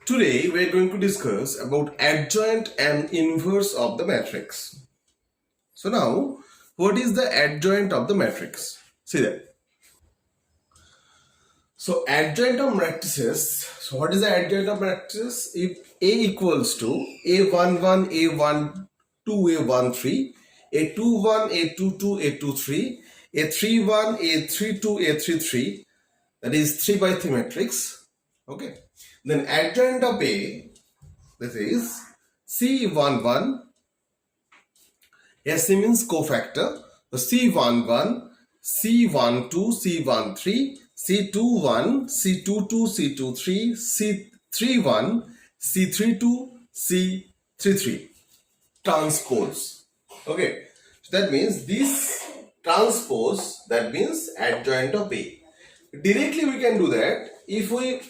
Today we are going to discuss about adjoint and inverse of the matrix. So now, what is the adjoint of the matrix? See that. So adjoint of matrices. So what is the adjoint of matrices? If A equals to A11, A12, A13, A21, A22, A23, A31, A32, A33, that is 3 by 3 matrix. Okay. Then adjoint of A, this is C11, SC means cofactor. So C11, C12, C13, C21, C22, C23, C31, C32, C33. Transpose. Okay. So that means this transpose, that means adjoint of A. Directly we can do that if we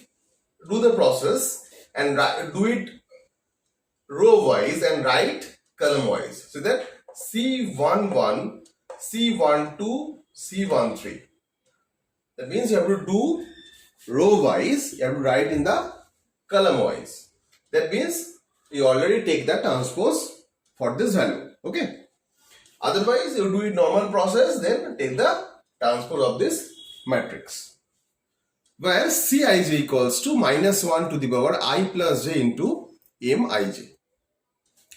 do the process and do it row wise and write column wise. So that C11, C12, C13. That means you have to do row wise, you have to write in the column wise. That means you already take the transpose for this value. Okay. Otherwise, you do it normal process, then take the transpose of this matrix. Where Cij equals to minus 1 to the power I plus j into Mij.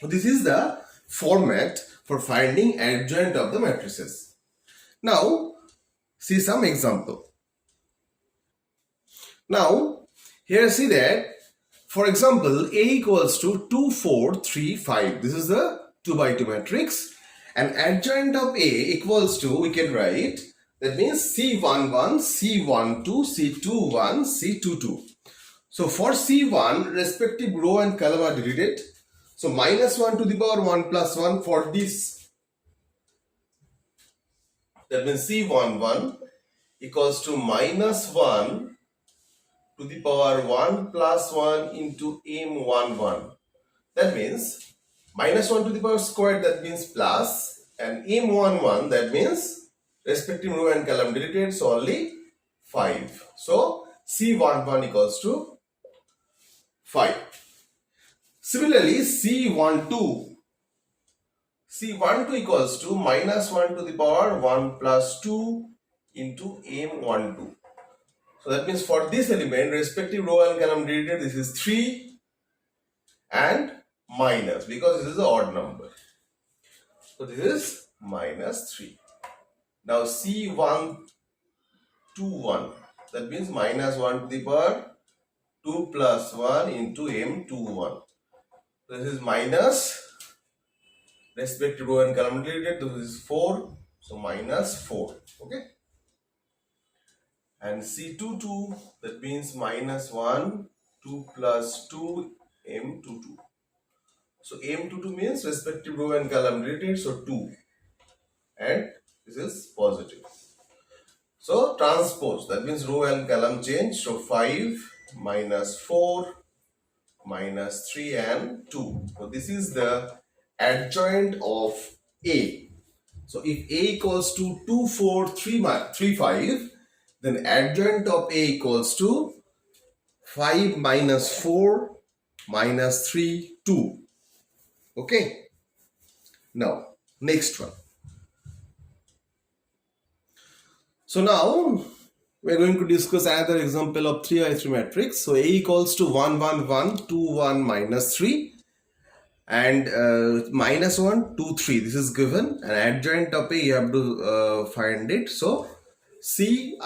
This is the format for finding adjoint of the matrices. Now, see some example. Now, here see that, for example, A equals to 2, 4, 3, 5. This is the 2 by 2 matrix. And adjoint of A equals to, we can write, that means C11, C12, C21, C22. So for C1, respective row and column are deleted. So minus 1 to the power 1 plus 1 for this. That means C11 equals to minus 1 to the power 1 plus 1 into M11. That means minus 1 to the power squared, that means plus, and M11, that means respective row and column deleted, so only 5. So C11 equals to 5. Similarly, C12 equals to minus 1 to the power 1 plus 2 into M12. So that means for this element, respective row and column deleted, this is 3 and minus, because this is an odd number. So this is minus 3. Now C121, that means minus 1 to the power 2 plus 1 into M21. This is minus respective row and column deleted. This is 4. So minus 4. Okay. And C22, that means minus 1, 2 plus 2, M22. So M22 means respective row and column deleted. So 2. And this is positive. So transpose, that means row and column change. So 5 minus 4 minus 3 and 2. So this is the adjoint of A. So if A equals to 2, 4, 3, 5, then adjoint of A equals to 5 minus 4 minus 3, 2. Okay. Now, next one. So now, we are going to discuss another example of 3 by 3 matrix. So A equals to 1, 1, 1, 2, 1, minus 3. And minus 1, 2, 3. This is given. And adjoint of A, you have to find it. So Cij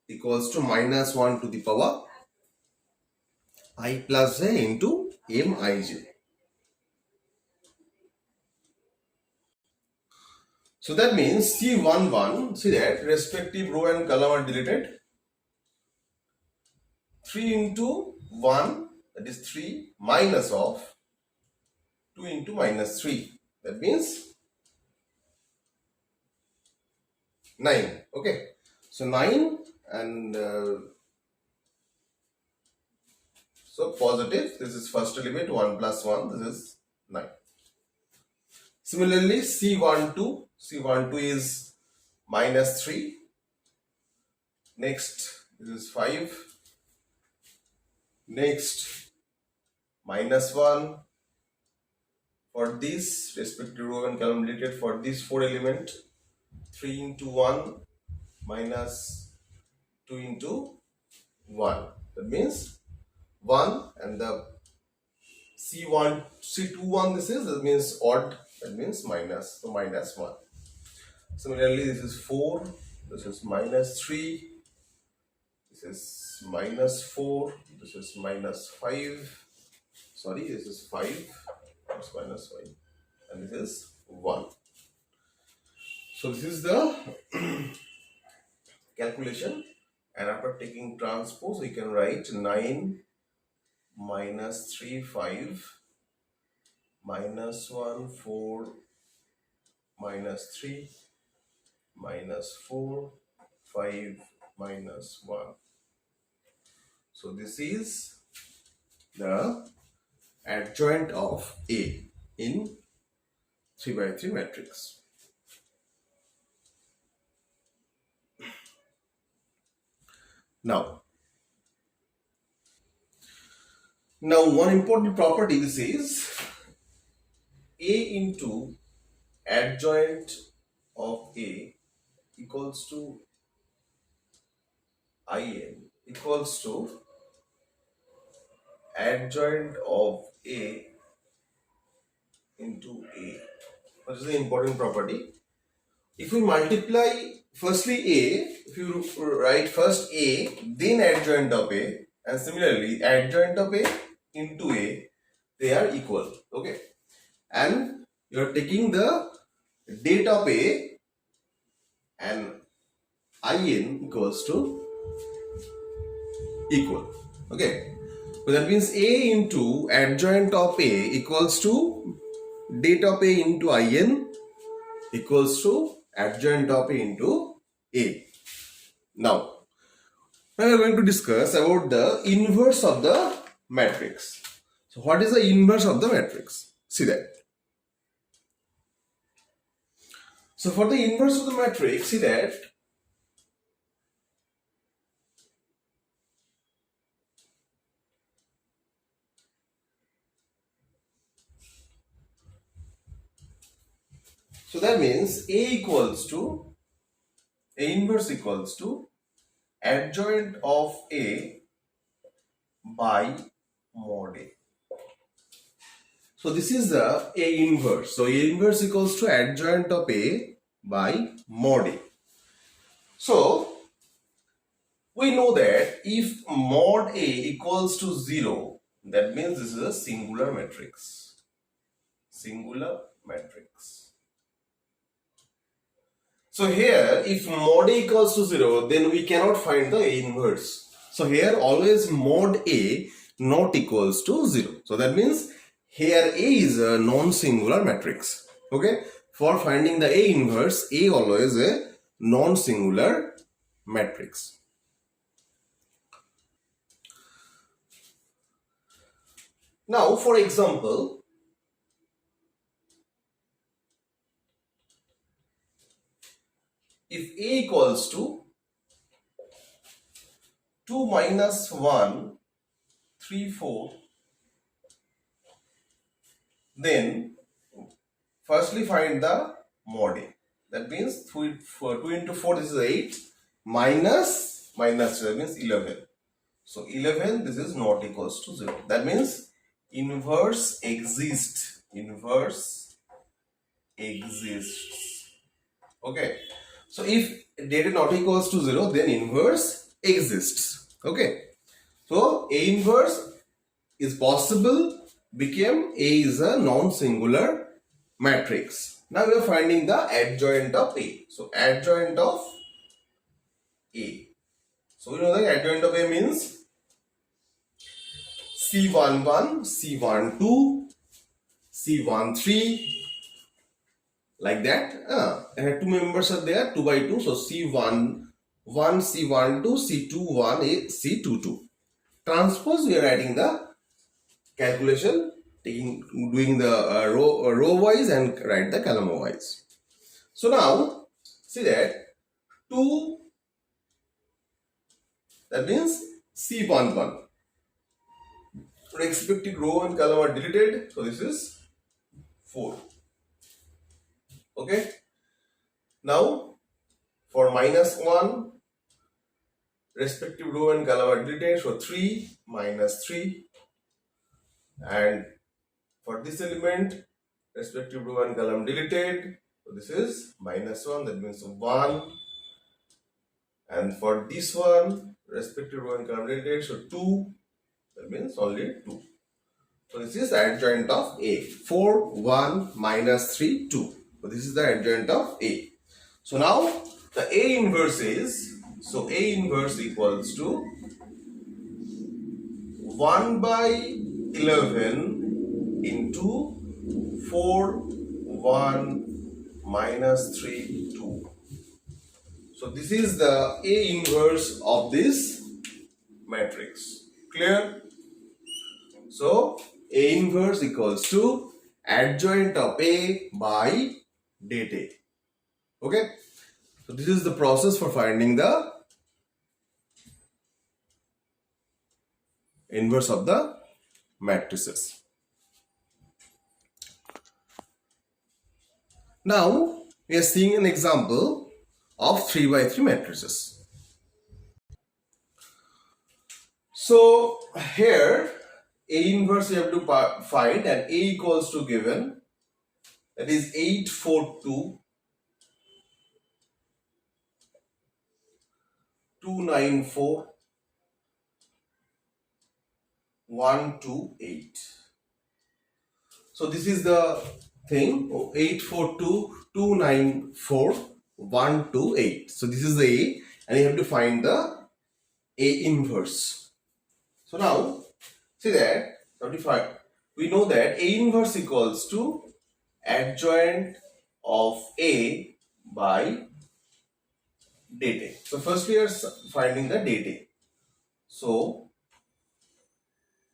equals to minus 1 to the power I plus j into Mij. So that means C11, see that respective row and column are deleted. 3 into 1, that is 3, minus of 2 into minus 3. That means 9. Okay. So 9 and so positive. This is first element 1 plus 1. This is 9. Similarly, C12 is minus 3. Next, this is 5. Next, minus 1 for this respective row and column related for this 4 element. 3 into 1 minus 2 into 1. That means 1 and the C1, C21 this is, that means odd, that means minus, so minus 1. Similarly, this is 4, this is minus 3, this is minus 4, this is minus 5, sorry, this is 5, that's minus 5, and this is 1. So this is the calculation, and after taking transpose, we can write 9 minus 3, 5, minus 1, 4, minus 3, minus 4, 5, minus 1. So this is the adjoint of A in 3 by 3 matrix. Now one important property, this is A into adjoint of A equals to IN equals to adjoint of A into A. What is the important property? If we multiply firstly A, if you write first A, then adjoint of A, and similarly adjoint of A into A, they are equal. Okay, and you are taking the date of A and IN equals to equal. Okay, so that means A into adjoint of A equals to date of A into IN equals to adjoint of A into A. Now we are going to discuss about the inverse of the matrix. So what is the inverse of the matrix? See that. So for the inverse of the matrix, see that so that means A inverse equals to adjoint of A by mod A. So this is the A inverse. So A inverse equals to adjoint of A by mod A. So we know that if mod A equals to 0, that means this is a singular matrix. Singular matrix. So here, if mod A equals to 0, then we cannot find the A inverse. So here always mod A not equals to 0. So that means here A is a non-singular matrix. Okay. For finding the A inverse, A always a non-singular matrix. Now, for example, if A equals to 2 minus 1, 3, 4, then firstly find the mod A. That means 2 into 4, this is 8, minus 2, that means 11. So 11, this is not equals to 0. That means inverse exists. Inverse exists. Okay. So if data not equals to 0, then inverse exists. Okay. So A inverse is possible, became A is a non-singular matrix. Now we are finding the adjoint of A. So adjoint of A. So we know that adjoint of A means C11, C12, C13, like that. And two members are there, 2 by 2. So C11, C12, C21, C22. Transpose, we are writing the calculation, doing the row wise and write the column wise. So now see that 2, that means C11. respective row and column are deleted. So this is 4. Okay. Now for -1, respective row and column are deleted. So 3 minus 3. And for this element, respective row and column deleted. So this is -1. That means 1. And for this one, respective row and column deleted. So 2. That means only 2. So this is the adjoint of A. 4, 1, minus 3, 2. So this is the adjoint of A. So now the A inverse is, so A inverse equals to 1 by 11 into 4, 1, minus 3, 2. So this is the A inverse of this matrix. Clear? So A inverse equals to adjoint of A by date A. Okay? So this is the process for finding the inverse of the matrices. Now we are seeing an example of 3 by 3 matrices. So here A inverse you have to find, and A equals to given, that is 8, 4, 2, 2, 9, 4, 1, 2, 8. So this is the thing, 8, 4, 2, 2, 9, 4, 1, 2, 8. So this is the A, and you have to find the A inverse. So now, see that, 35. We know that A inverse equals to adjoint of A by date A. So first we are finding the date A. So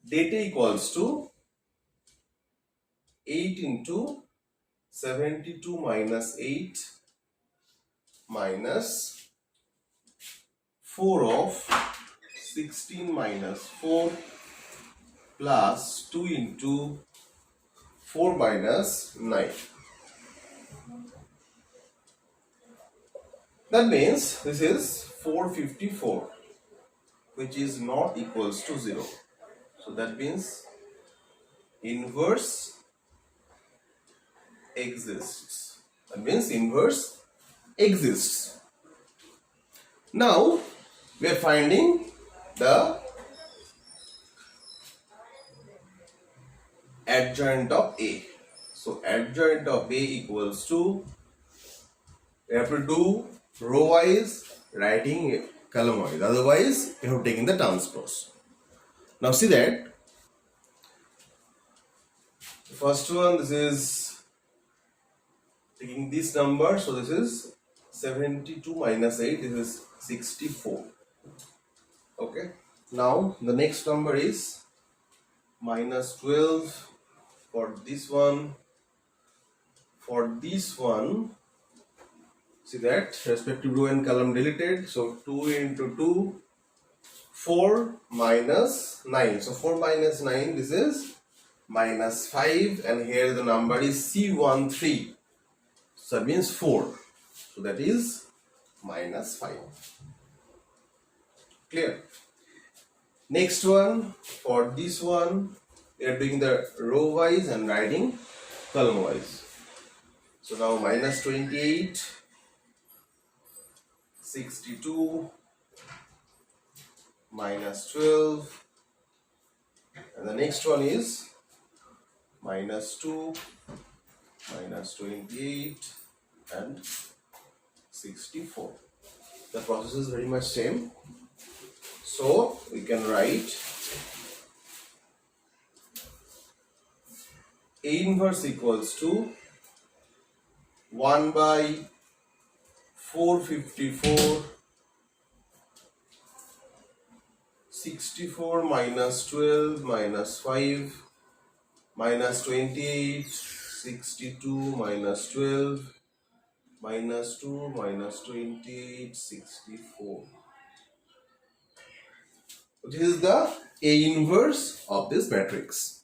date A equals to 8 into 72 minus 8 minus 4 of 16 minus 4 plus 2 into 4 minus 9. That means this is 454, which is not equals to 0. So that means inverse exists. That means inverse exists. Now we are finding the adjoint of A. So adjoint of A equals to, we have to do row wise, writing column wise, otherwise you have taken the transpose. Now see that the first one, this is taking this number, so this is 72 minus 8, this is 64. Okay, now the next number is minus 12 for this one. For this one, see that respective row and column deleted, so 2 into 2, 4 minus 9. So 4 minus 9, this is minus 5, and here the number is C13. So that means 4. So that is minus 5. Clear? Next one, for this one, we are doing the row wise and writing column wise. So now minus 28, 62, minus 12, and the next one is minus 2, minus 28, and 64. The process is very much same. So we can write A inverse equals to 1 by 454, 64 minus 12 minus 5 minus 28, 62 minus 12 minus 2 minus 28, 64. This is the A inverse of this matrix.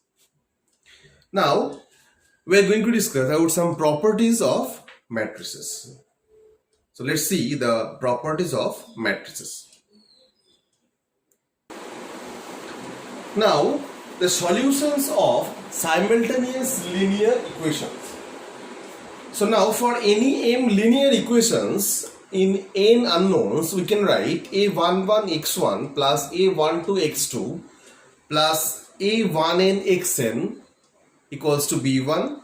Now we are going to discuss about some properties of matrices. So let's see the properties of matrices. Now the solutions of simultaneous linear equations. So now for any m linear equations in n unknowns, we can write a11x1 plus a12x2 plus a1n equals to b1,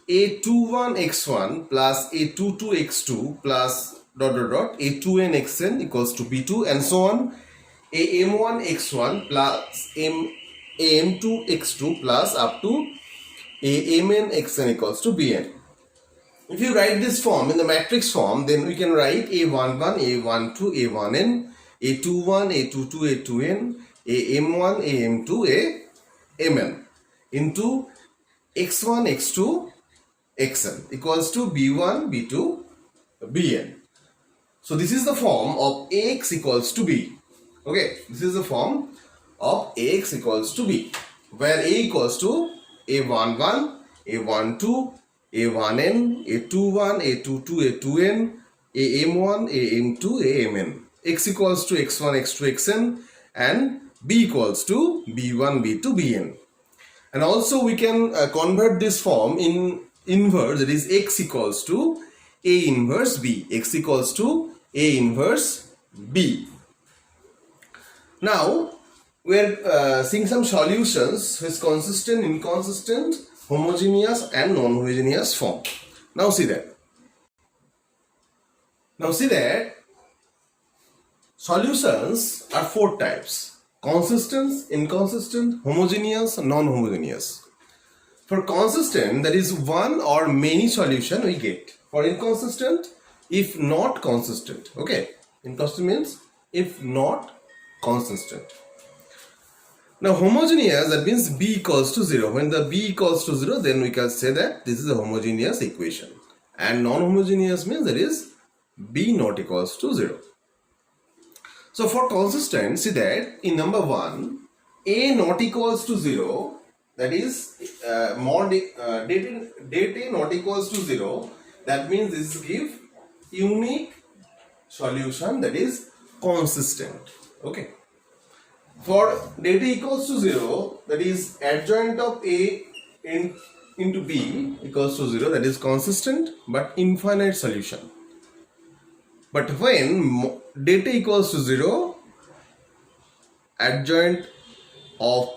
a21x1 plus a22x2 plus a2n equals to b2, and so on. am1x1 plus am2x2 plus up to amn equals to bn. If you write this form in the matrix form, then we can write a11, a12, a1n, a21, a22, a2n, am1, am2, amn into x1, x2, xn equals to b1, b2, bn. So this is the form of ax equals to b. Okay, this is the form of ax equals to b, where a equals to a11, a12, a1n, a21, a22, a2n, am1, am2, amn. X equals to x1, x2, xn, and b equals to b1, b2, bn. And also we can convert this form in inverse, that is x equals to a inverse b. X equals to a inverse b. Now we are seeing some solutions which consistent, inconsistent, homogeneous and non-homogeneous form. Now see that. Solutions are four types: consistent, inconsistent, homogeneous, non-homogeneous. For consistent, that is one or many solution we get. For inconsistent, if not consistent. Okay, inconsistent means if not consistent. Now homogeneous, that means b equals to 0. When the b equals to 0, then we can say that this is a homogeneous equation. And non-homogeneous means that is b not equals to 0. So for consistent, see that in number 1, a not equals to 0, that is data not equals to 0, that means this give unique solution, that is consistent. Okay. For data equals to 0, that is adjoint of a into b equals to 0, that is consistent but infinite solution. But when data equals to 0, adjoint of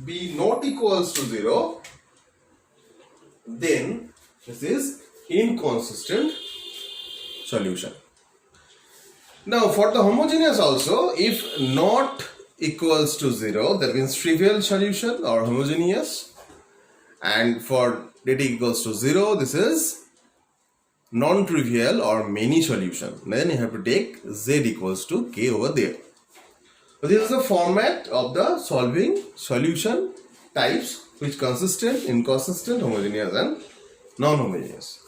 b not equals to 0, then this is inconsistent solution. Now for the homogeneous also, if not equals to 0, that means trivial solution or homogeneous, and for data equals to 0, this is non-trivial or many solution. Then you have to take z equals to k over there. So this is the format of the solving solution types, which consistent, inconsistent, homogeneous and non-homogeneous.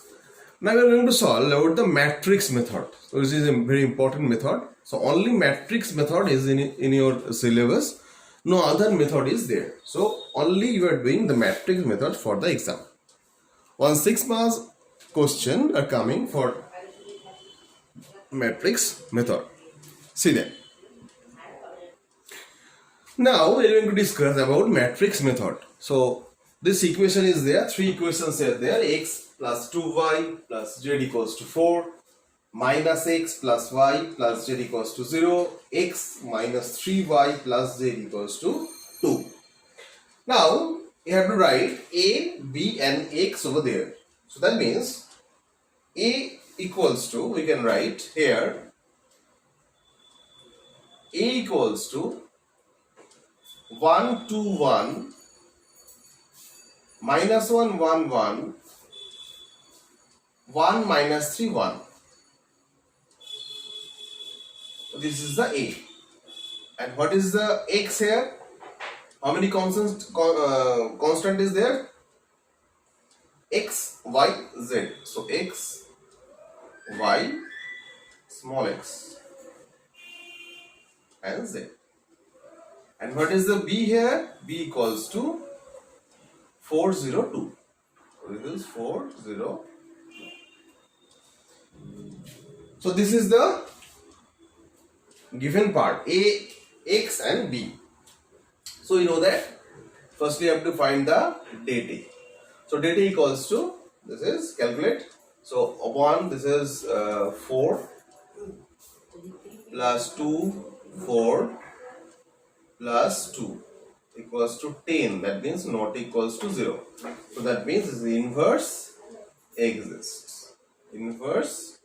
Now we are going to solve about the matrix method. So this is a very important method. So only matrix method is in your syllabus. No other method is there. So only you are doing the matrix method for the exam. 6 marks question are coming for matrix method. See that. Now we are going to discuss about matrix method. So this equation is there. 3 equations are there. X plus 2y plus z equals to 4, minus x plus y plus z equals to 0, x minus 3y plus z equals to 2. Now you have to write a, b and x over there. So that means a equals to, we can write here, a equals to 1 2 1 minus 1 1 1 1 minus 3 1. So this is the a. And what is the x here? How many constant is there? X, y, z. So x, y, small x and z. And what is the B here? B equals to 402. So this is 402. So this is the given part A, X and B. So you know that first we have to find the data. So data equals to, this is calculate. So upon this is 4 plus 2, 4 plus 2 equals to 10. That means not equals to 0. So that means the inverse exists. Inverse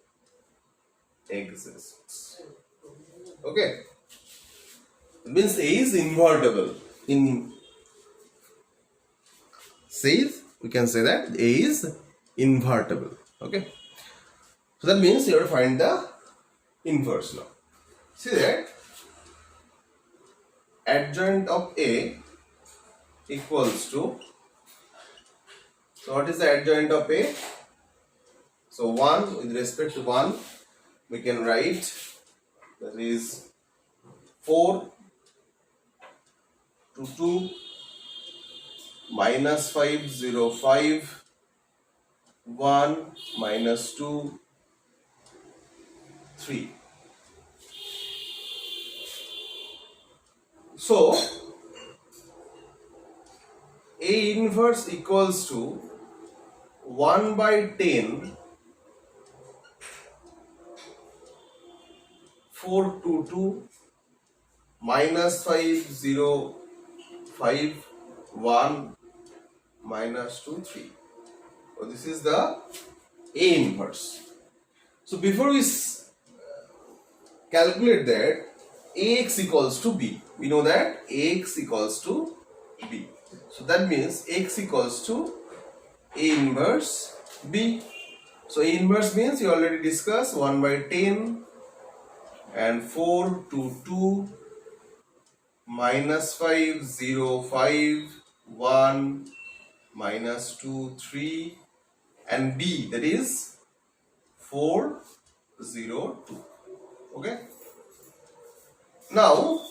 exists. Okay. It means A is invertible. In says we can say that A is invertible. Okay. So that means you have to find the inverse now. See that adjoint of A equals to, so what is the adjoint of A? So 1 with respect to 1 we can write, that is 4 to 2 minus 5, 0, 5, 1 minus 2, 3. So A inverse equals to 1 by 10 4 to 2 minus 5, 0, 5, 1 minus 2, 3. So this is the A inverse. So before we calculate that, Ax equals to B. We know that Ax equals to B. So that means X equals to A inverse B. So A inverse means you already discussed 1 by 10 and 4 to 2 minus 5, 0, 5, 1 minus 2, 3 and B, that is 4, 0, 2. Okay. Now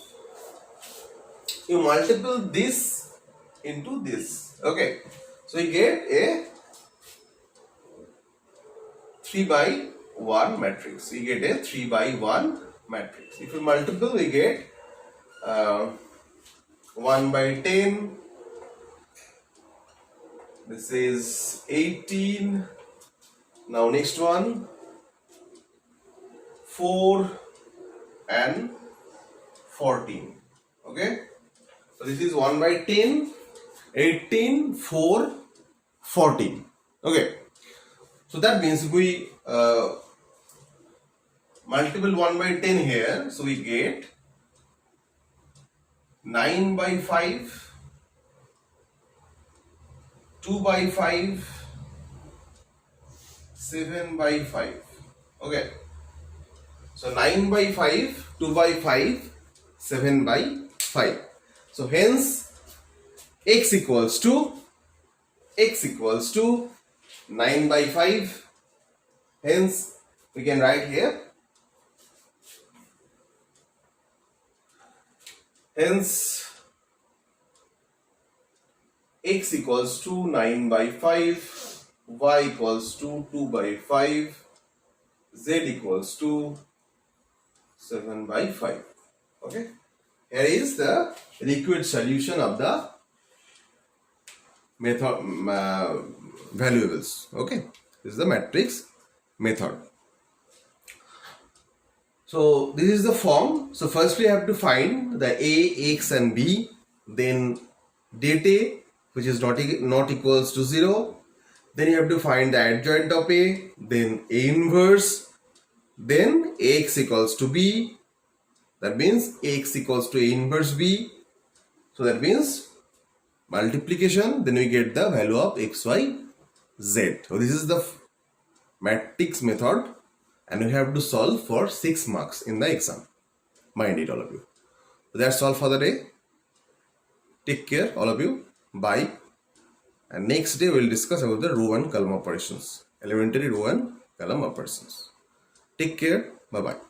you multiply this into this. Okay. So you get a 3 by 1 matrix. You get a 3 by 1 matrix. If you multiply, we get 1 by 10. This is 18. Now next one, 4 and 14. Okay. So this is 1 by 10, 18, 4, 14. Okay. So that means we multiple 1 by 10 here. So we get 9 by 5, 2 by 5, 7 by 5. Okay. So 9 by 5, 2 by 5, 7 by 5. So hence x equals to 9 by 5. Hence we can write here. Hence x equals to 9 by 5, y equals to 2 by 5, z equals to 7 by 5. Okay. Here is the liquid solution of the method valuables. Okay. This is the matrix method. So this is the form. So first we have to find the A, X and B. Then data which is not equals to 0. Then you have to find the adjoint of A. Then A inverse. Then Ax equals to B. That means Ax equals to A inverse B. So that means multiplication. Then we get the value of x, y, z. So this is the matrix method. And we have to solve for 6 marks in the exam. Mind it, all of you. So that's all for the day. Take care, all of you. Bye. And next day we will discuss about the row and column operations. Elementary row and column operations. Take care. Bye-bye.